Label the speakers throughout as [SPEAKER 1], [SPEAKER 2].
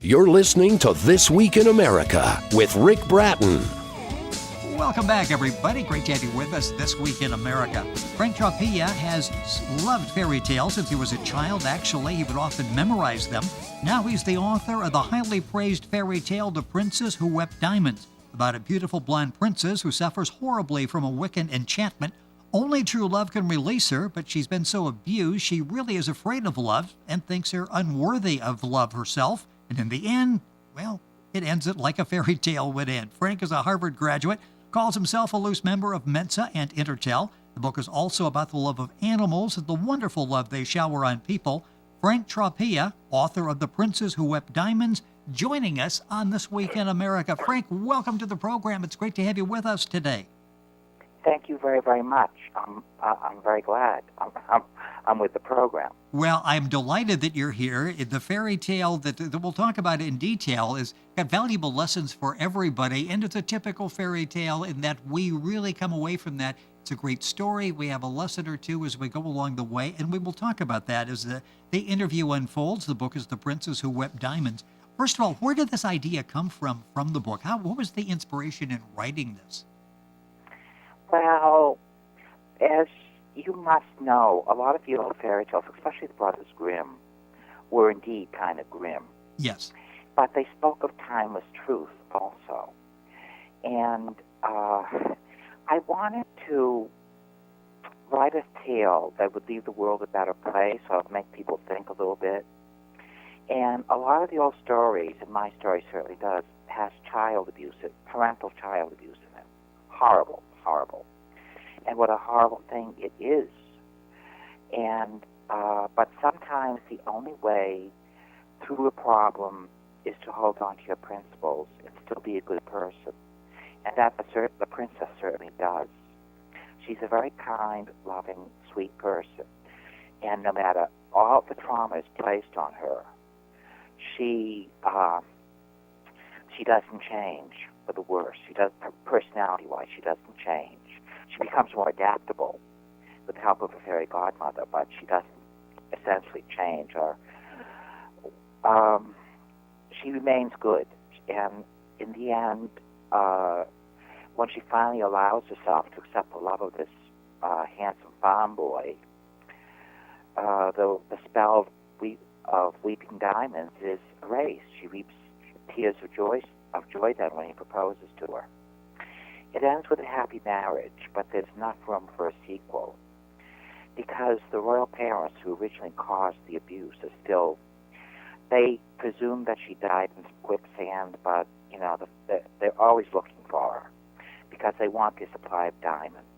[SPEAKER 1] You're listening to This Week in America with Rick Bratton.
[SPEAKER 2] Welcome back, everybody. Great to have you with us this week in America. Frank Tropea has loved fairy tales since he was a child. Actually, he would often memorize them. Now he's the author of the highly praised fairy tale, The Princess Who Wept Diamonds, about a beautiful blonde princess who suffers horribly from a Wiccan enchantment. Only true love can release her, but she's been so abused she really is afraid of love and thinks her unworthy of love herself. And in the end, well, it ends it like a fairy tale would end. Frank is a Harvard graduate, calls himself a loose member of Mensa and Intertel. The book is also about the love of animals and the wonderful love they shower on people. Frank Tropea, author of The Princess Who Wept Diamonds, joining us on This Week in America. Frank, welcome to the program. It's great to have you with us today.
[SPEAKER 3] Thank you very, very much. I'm very glad I'm with the program.
[SPEAKER 2] Well, I'm delighted that you're here. The fairy tale that we'll talk about in detail is got valuable lessons for everybody, and it's a typical fairy tale in that we really come away from that. It's a great story. We have a lesson or two as we go along the way, and we will talk about that as the interview unfolds. The book is The Princess Who Wept Diamonds. First of all, where did this idea come from the book? What was the inspiration in writing this?
[SPEAKER 3] Well, as you must know, a lot of the old fairy tales, especially the Brothers Grimm, were indeed kind of grim.
[SPEAKER 2] Yes.
[SPEAKER 3] But they spoke of timeless truth also. And I wanted to write a tale that would leave the world a better place or make people think a little bit. And a lot of the old stories, and my story certainly does, has child abuse, parental child abuse in it. Horrible. And what a horrible thing it is. And but sometimes the only way through a problem is to hold on to your principles and still be a good person. And that the princess certainly does. She's a very kind, loving, sweet person. And no matter all the trauma is placed on her, she doesn't change for the worse. Personality-wise, she doesn't change. She becomes more adaptable with the help of a fairy godmother, but she doesn't essentially change. She remains good. And in the end, when she finally allows herself to accept the love of this handsome farm boy, the spell of weeping diamonds is erased. She weeps tears of joy then when he proposes to her. It ends with a happy marriage, but there's not room for a sequel because the royal parents who originally caused the abuse are still, they presume that she died in quicksand, but, you know, they're always looking for her because they want their supply of diamonds.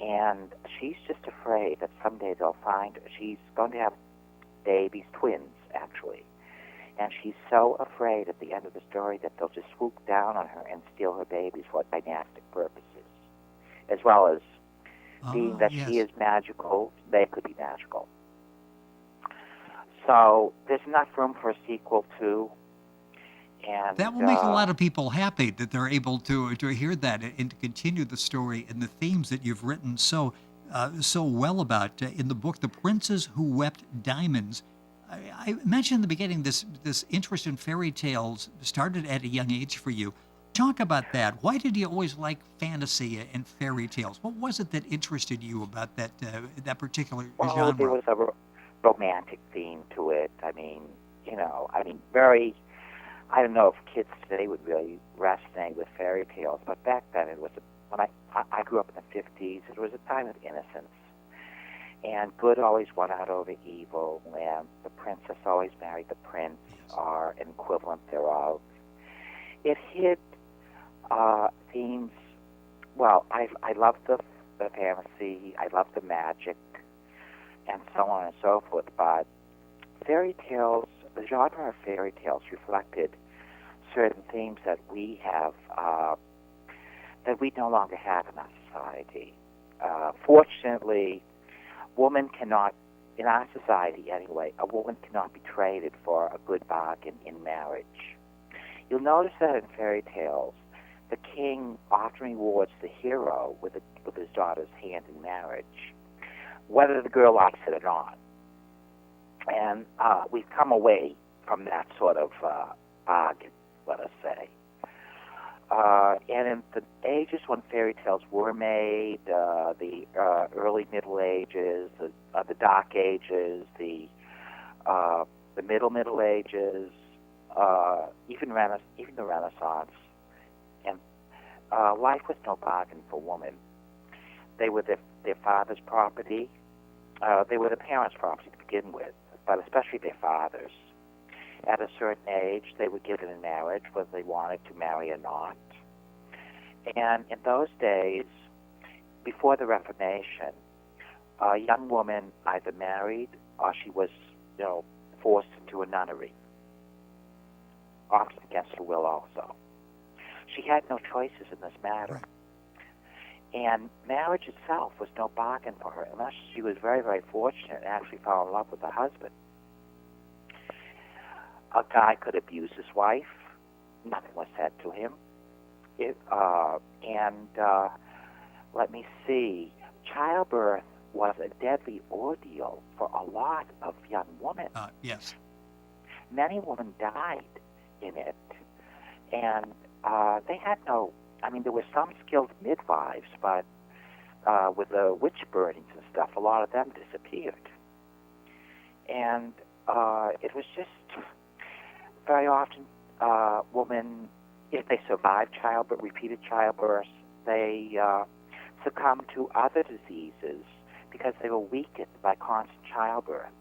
[SPEAKER 3] And she's just afraid that someday they'll find her. She's going to have babies, twins, actually. And she's so afraid at the end of the story that they'll just swoop down on her and steal her babies for dynastic purposes. As well as being that
[SPEAKER 2] yes.
[SPEAKER 3] she is magical, they could be magical. So there's enough room for a sequel, too. And
[SPEAKER 2] that will make a lot of people happy that they're able to hear that and to continue the story and the themes that you've written so well about in the book, The Princess Who Wept Diamonds. I mentioned in the beginning this interest in fairy tales started at a young age for you. Talk about that. Why did you always like fantasy and fairy tales? What was it that interested you about that particular genre?
[SPEAKER 3] Well, there was a romantic theme to it. Very. I don't know if kids today would really resonate with fairy tales, but back then it was. When I grew up in the 50s, it was a time of innocence. And good always won out over evil, and the princess always married the prince, or an equivalent thereof. It hid themes. Well, I love the fantasy, I love the magic, and so on and so forth. But fairy tales, the genre of fairy tales reflected certain themes that we have, that we no longer have in our society. Fortunately, woman cannot, in our society anyway, a woman cannot be traded for a good bargain in marriage. You'll notice that in fairy tales, the king often rewards the hero with his daughter's hand in marriage, whether the girl likes it or not. And we've come away from that sort of bargain, let us say. And in the ages when fairy tales were made, the early Middle Ages, the Dark Ages, the Middle Ages, even the Renaissance, and life was no bargain for women. They were their father's property. They were the parents' property to begin with, but especially their fathers. At a certain age, they were given in marriage, whether they wanted to marry or not. And in those days, before the Reformation, a young woman either married or she was, forced into a nunnery, often against her will also. She had no choices in this matter.
[SPEAKER 2] Right.
[SPEAKER 3] And marriage itself was no bargain for her, unless she was very, very fortunate and actually fell in love with a husband. A guy could abuse his wife. Nothing was said to him. Let me see. Childbirth was a deadly ordeal for a lot of young women.
[SPEAKER 2] Yes.
[SPEAKER 3] Many women died in it, and they had no. I mean, there were some skilled midwives, but with the witch burnings and stuff, a lot of them disappeared. And it was just very often women, if they survived repeated childbirth, they succumbed to other diseases because they were weakened by constant childbirth.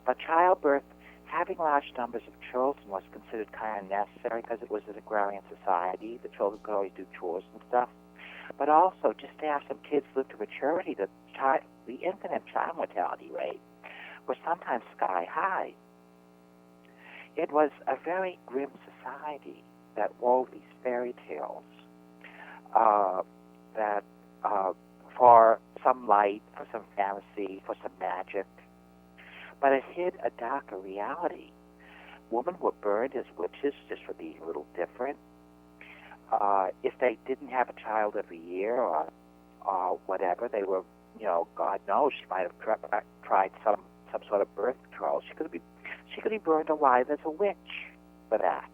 [SPEAKER 3] But childbirth, having large numbers of children, was considered kind of necessary because it was an agrarian society. The children could always do chores and stuff. But also, just to have some kids live to maturity, the infant child mortality rate was sometimes sky high. It was a very grim society that wove these fairy tales that for some light, for some fantasy, for some magic. But it hid a darker reality. Women were burned as witches just for being a little different. If they didn't have a child every year or whatever, they were, God knows, she might have tried some sort of birth control. She could be burned alive as a witch for that.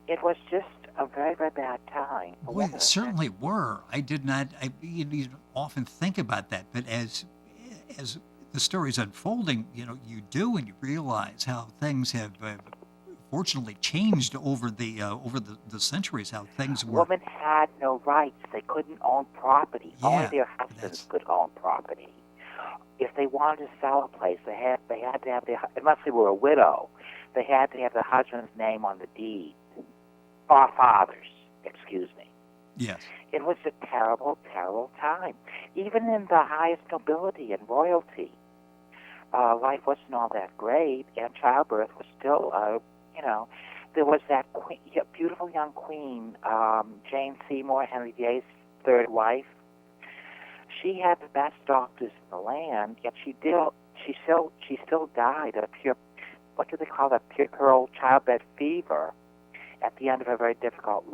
[SPEAKER 3] It was just a very, very bad time.
[SPEAKER 2] Well, it certainly were. I did not. You often think about that, but as the story's unfolding, you do, and you realize how things have fortunately changed over the centuries. How things were.
[SPEAKER 3] Women had no rights. They couldn't own property.
[SPEAKER 2] Yeah,
[SPEAKER 3] Only their husbands could own property. If they wanted to sell a place, they had to have unless they were a widow, they had to have the husband's name on the deed. Or father's, excuse me.
[SPEAKER 2] Yes.
[SPEAKER 3] It was a terrible, terrible time. Even in the highest nobility and royalty, life wasn't all that great, and childbirth was still, there was that beautiful young queen, Jane Seymour, Henry VIII's third wife. She had the best doctors in the land, yet she still died of what do they call that, puerperal childbed fever at the end of a very difficult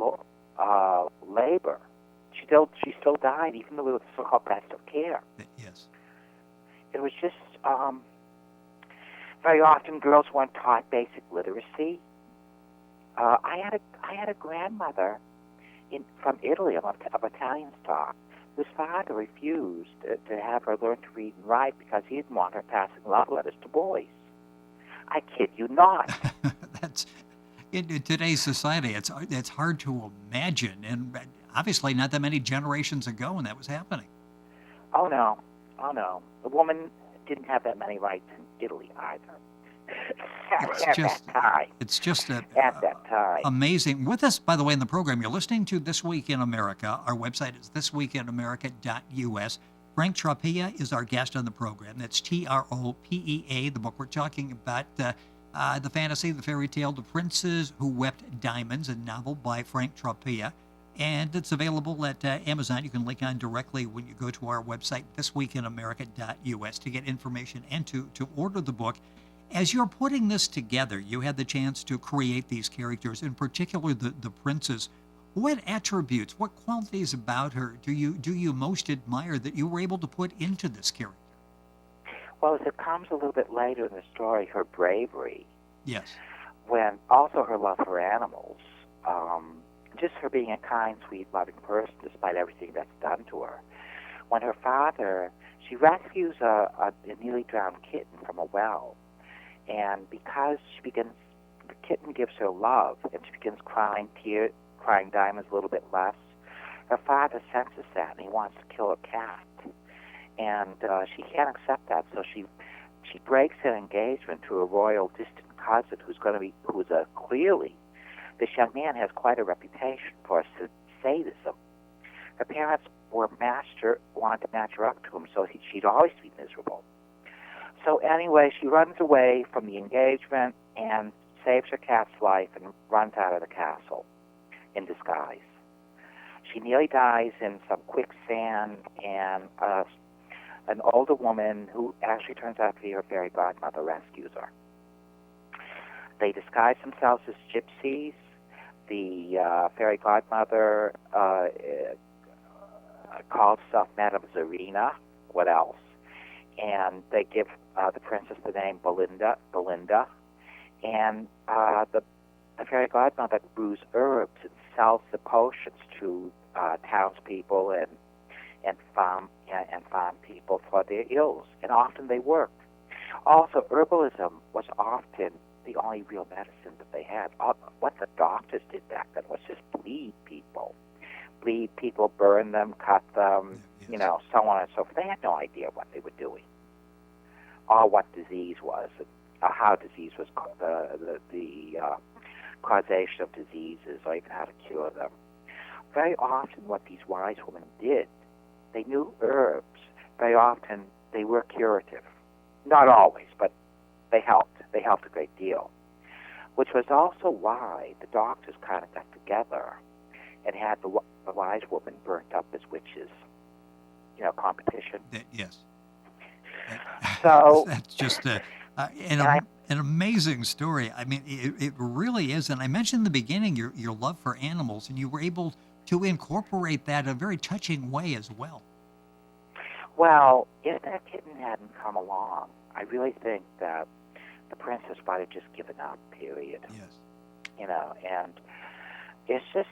[SPEAKER 3] labor. She still died, even though it was so-called best of care.
[SPEAKER 2] Yes.
[SPEAKER 3] It was just very often girls weren't taught basic literacy. I had a grandmother from Italy of Italian stock whose father refused to have her learn to read and write because he didn't want her passing love letters to boys. I kid you not.
[SPEAKER 2] That's in today's society. It's hard to imagine, and obviously not that many generations ago when that was happening.
[SPEAKER 3] Oh no. The woman didn't have that many rights in Italy either.
[SPEAKER 2] It's just
[SPEAKER 3] at that time.
[SPEAKER 2] Amazing. With us, by the way, in the program, you're listening to This Week in America. Our website is thisweekinamerica.us. Frank Tropea is our guest on the program. That's Tropea, the book we're talking about. The fantasy, the fairy tale, The Princes Who Wept Diamonds, a novel by Frank Tropea. And it's available at Amazon. You can link on directly when you go to our website, thisweekinamerica.us, to get information and to order the book. As you're putting this together, you had the chance to create these characters, in particular the princes. What attributes, what qualities about her do you most admire that you were able to put into this character?
[SPEAKER 3] Well, as it comes a little bit later in the story, her bravery
[SPEAKER 2] Yes.
[SPEAKER 3] when also her love for animals, just her being a kind, sweet, loving person despite everything that's done to her. When her father, she rescues a nearly drowned kitten from a well, and because the kitten gives her love, and she begins crying diamonds a little bit less. Her father senses that, and he wants to kill a cat, and she can't accept that, so she breaks an engagement to a royal distant cousin who's clearly, this young man has quite a reputation for sadism. Her parents wanted to match her up to him, so she'd always be miserable. So anyway, she runs away from the engagement and saves her cat's life and runs out of the castle in disguise. She nearly dies in some quicksand, and an older woman who actually turns out to be her fairy godmother rescues her. They disguise themselves as gypsies. The fairy godmother calls herself Madame Zarina. What else? And they give the princess the name Belinda, and the fairy godmother brews herbs and sells the potions to townspeople and farm people for their ills, and often they work. Also, herbalism was often the only real medicine that they had. What the doctors did back then was just bleed people, burn them, cut them, so on and so forth. They had no idea what they were doing, or what disease was, or how disease was, the causation of diseases, or even how to cure them. Very often what these wise women did, they knew herbs. Very often they were curative. Not always, but they helped. They helped a great deal, which was also why the doctors kind of got together and had the wise woman burnt up as witches. Competition.
[SPEAKER 2] Yes.
[SPEAKER 3] So
[SPEAKER 2] that's just an amazing story. I mean, it really is. And I mentioned in the beginning your love for animals, and you were able to incorporate that in a very touching way as well.
[SPEAKER 3] Well, if that kitten hadn't come along, I really think that the princess might have just given up, period.
[SPEAKER 2] Yes.
[SPEAKER 3] And it's just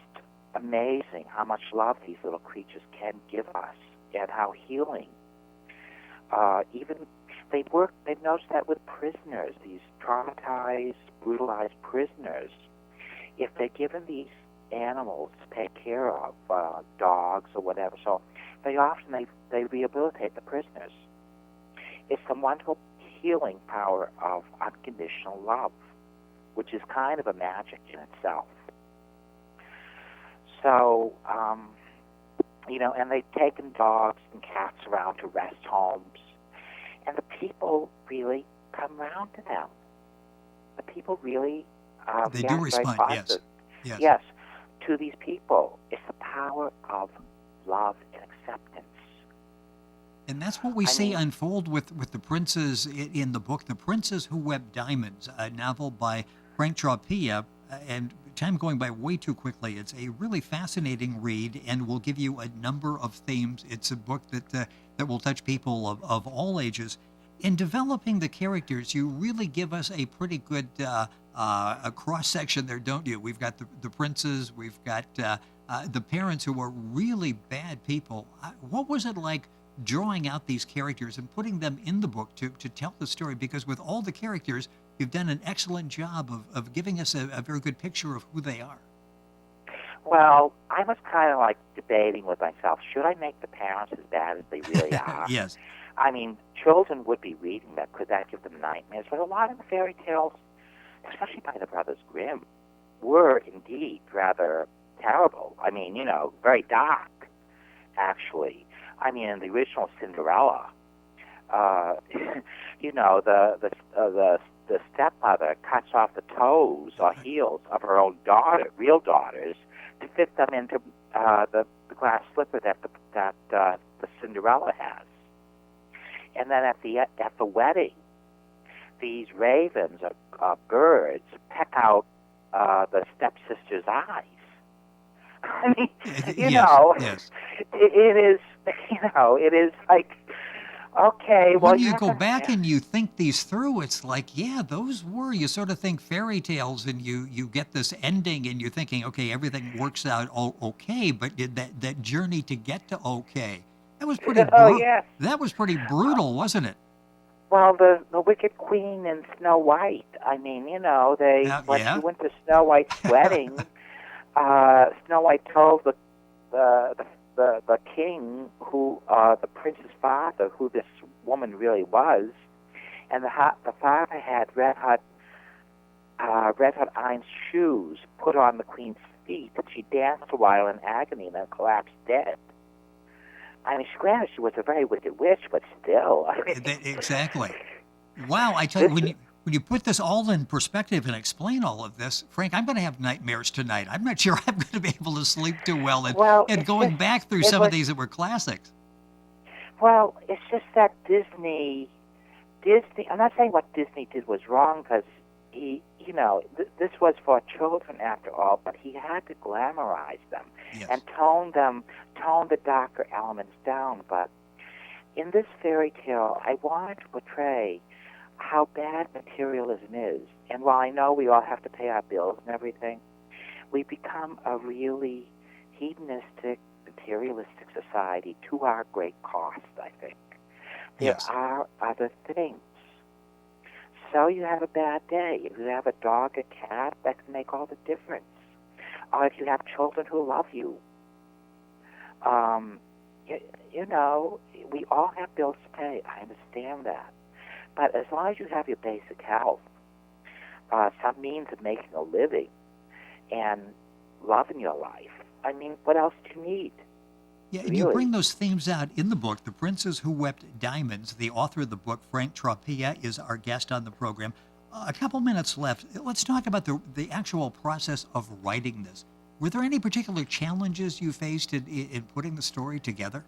[SPEAKER 3] amazing how much love these little creatures can give us, and how healing. Even they've noticed that with prisoners, these traumatized, brutalized prisoners, if they're given these animals to take care of, dogs or whatever, so they often they rehabilitate the prisoners. It's the wonderful healing power of unconditional love, which is kind of a magic in itself. So, and they've taken dogs and cats around to rest homes, and the people really come around to them. The people really
[SPEAKER 2] they do respond.
[SPEAKER 3] Yes, to these people. It's the power of love and acceptance.
[SPEAKER 2] And that's what we see unfold with the princes in the book, The Princes Who Wept Diamonds, a novel by Frank Tropea. And time going by way too quickly. It's a really fascinating read, and will give you a number of themes. It's a book that will touch people of all ages. In developing the characters, you really give us a pretty good a cross section there, don't you? We've got the princes, we've got the parents who are really bad people. What was it like drawing out these characters and putting them in the book to tell the story? Because with all the characters, you've done an excellent job of giving us a very good picture of who they are.
[SPEAKER 3] Well, I was kind of like debating with myself, should I make the parents as bad as they really are?
[SPEAKER 2] Yes.
[SPEAKER 3] I mean, children would be reading that. Could that give them nightmares? But a lot of the fairy tales, especially by the Brothers Grimm, were indeed rather terrible. I mean, very dark, actually. I mean, in the original Cinderella, the stepmother cuts off the toes or heels of her own real daughters, to fit them into the glass slipper that the Cinderella has. And then at the wedding, these ravens or birds peck out the stepsister's eyes. I mean,
[SPEAKER 2] yes.
[SPEAKER 3] it is like, Okay, well,
[SPEAKER 2] when
[SPEAKER 3] you
[SPEAKER 2] you
[SPEAKER 3] have
[SPEAKER 2] go
[SPEAKER 3] to.
[SPEAKER 2] back
[SPEAKER 3] Yeah.
[SPEAKER 2] and you think these through, it's like, yeah, those were, you sort of think fairy tales and you get this ending and you're thinking, okay, everything works out okay, but did that journey to get to okay,
[SPEAKER 3] Oh, yes.
[SPEAKER 2] that was pretty brutal, wasn't it?
[SPEAKER 3] Well, the Wicked Queen and Snow White. I mean, they when she
[SPEAKER 2] Yeah.
[SPEAKER 3] went to Snow White's wedding, Snow White told the the the king who the prince's father who this woman really was, and the father had red hot iron shoes put on the queen's feet. She danced a while in agony and then collapsed dead. I mean, granted, she was a very wicked witch, but still, I mean,
[SPEAKER 2] Exactly. Wow, I tell you,
[SPEAKER 3] this.
[SPEAKER 2] when you put this all in perspective and explain all of this, Frank, I'm going to have nightmares tonight. I'm not sure I'm going to be able to sleep too well.
[SPEAKER 3] Well,
[SPEAKER 2] And
[SPEAKER 3] it's
[SPEAKER 2] going
[SPEAKER 3] just
[SPEAKER 2] back through
[SPEAKER 3] it
[SPEAKER 2] some of
[SPEAKER 3] was.
[SPEAKER 2] these that were classics.
[SPEAKER 3] Well, it's just that Disney. I'm not saying what Disney did was wrong because this was for children after all, but he had to glamorize them
[SPEAKER 2] Yes.
[SPEAKER 3] and tone the darker elements down. But in this fairy tale, I wanted to portray how bad materialism is. And while I know we all have to pay our bills and everything, we become a really hedonistic, materialistic society to our great cost, I think. There
[SPEAKER 2] Yes.
[SPEAKER 3] are other things. So you have a bad day. If you have a dog, a cat, that can make all the difference. Or if you have children who love you. Um, we all have bills to pay. I understand that. But as long as you have your basic health, some means of making a living, and love in your life, I mean, what else do you need?
[SPEAKER 2] Yeah, and you
[SPEAKER 3] Really?
[SPEAKER 2] bring those themes out in the book. The Princes Who Wept Diamonds, the author of the book, Frank Tropea, is our guest on the program. A couple minutes left. Let's talk about the actual process of writing this. Were there any particular challenges you faced in putting the story together?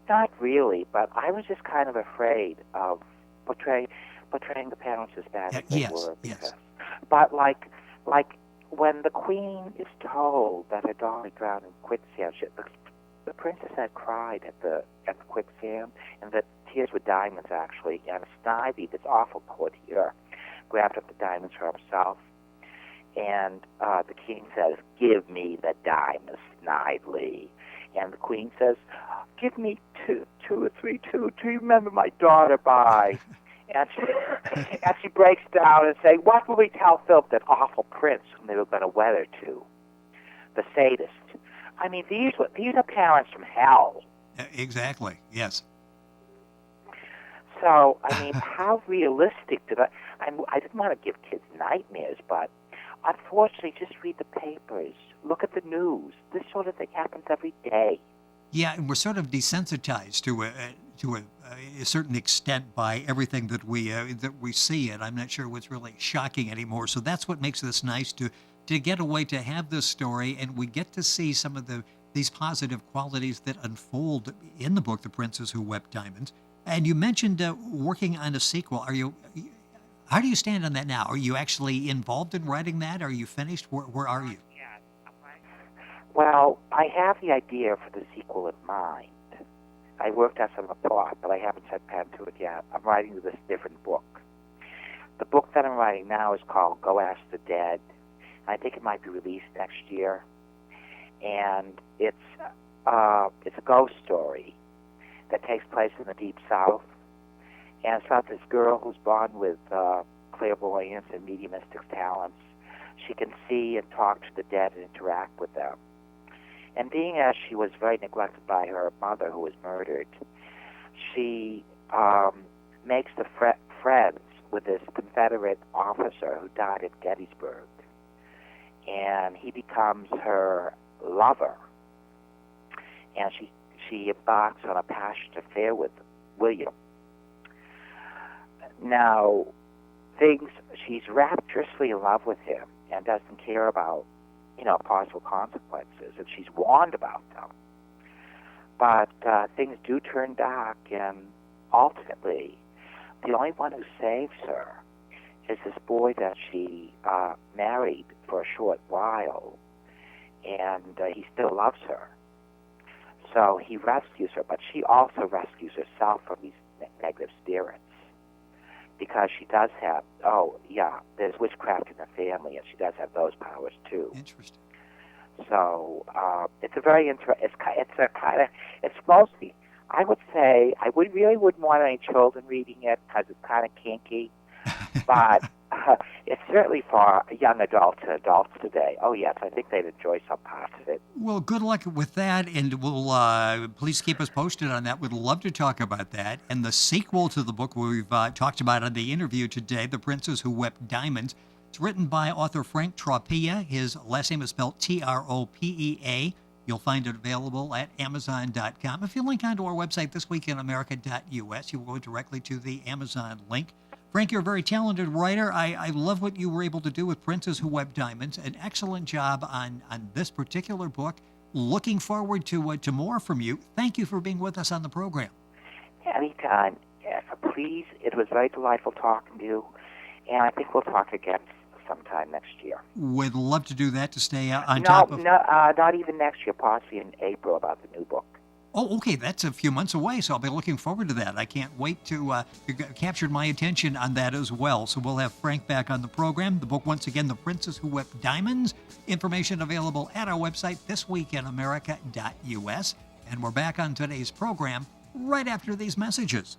[SPEAKER 3] Not really, but I was just kind of afraid of portraying the parents as bad as they
[SPEAKER 2] Yes,
[SPEAKER 3] were,
[SPEAKER 2] yes.
[SPEAKER 3] but like when the queen is told that her daughter drowned in quicksand, the princess had cried at the quicksand, and the tears were diamonds actually. And Snivy, this awful courtier, grabbed up the diamonds for himself, and the king says, "Give me the diamonds, Snively." And the queen says, "Give me two or three, two to remember my daughter by." And she breaks down and say, "What will we tell Philip, that awful prince whom they were going to wed to, the sadist?" I mean, these are parents from hell.
[SPEAKER 2] Exactly. Yes.
[SPEAKER 3] So, I mean, how realistic did I didn't want to give kids nightmares, but unfortunately, just read the papers, look at the news. This sort of thing happens every day.
[SPEAKER 2] Yeah, and we're sort of desensitized to a certain extent by everything that we see, and I'm not sure what's really shocking anymore. So that's what makes this nice to get away to have this story, and we get to see some of these positive qualities that unfold in the book, The Princes Who Wept Diamonds. And you mentioned working on a sequel. How do you stand on that now? Are you actually involved in writing that? Are you finished? Where are you?
[SPEAKER 3] Well, I have the idea for the sequel in mind. I worked out some of the plot, but I haven't set pen to it yet. I'm writing this different book. The book that I'm writing now is called Go Ask the Dead. I think it might be released next year. And it's a ghost story that takes place in the Deep South. And it's about this girl who's born with clairvoyance and mediumistic talents. She can see and talk to the dead and interact with them. And being as she was very neglected by her mother, who was murdered, she makes the friends with this Confederate officer who died at Gettysburg. And he becomes her lover. And she embarks on a passionate affair with William. Now, she's rapturously in love with him and doesn't care about, possible consequences, and she's warned about them. But things do turn dark, and ultimately, the only one who saves her is this boy that she married for a short while, and he still loves her. So he rescues her, but she also rescues herself from these negative spirits. Because she does have, there's witchcraft in the family, and she does have those powers too.
[SPEAKER 2] Interesting.
[SPEAKER 3] So it's a very it's mostly, I would say, really wouldn't want any children reading it because it's kind of kinky, but it's certainly for young adults and adults today. Oh yes, I think they'd enjoy some parts of it.
[SPEAKER 2] Well, good luck with that, and we'll please keep us posted on that. We'd love to talk about that. And the sequel to the book we've talked about on the interview today, The Princess Who Wept Diamonds. It's written by author Frank Tropea. His last name is spelled Tropea. You'll find it available at Amazon.com. If you link onto our website, thisweekinamerica.us, you will go directly to the Amazon link. Frank, you're a very talented writer. I love what you were able to do with Princess Who Wept Diamonds. An excellent job on this particular book. Looking forward to more from you. Thank you for being with us on the program.
[SPEAKER 3] Anytime. Yes, please. It was very delightful talking to you, and I think we'll talk again sometime next year.
[SPEAKER 2] Would love to do that to stay on top of...
[SPEAKER 3] No, not even next year, possibly in April about the new book.
[SPEAKER 2] Oh, okay. That's a few months away, so I'll be looking forward to that. I can't wait to... you captured my attention on that as well. So we'll have Frank back on the program. The book, once again, The Princess Who Wept Diamonds. Information available at our website, thisweekinamerica.us. And we're back on today's program right after these messages.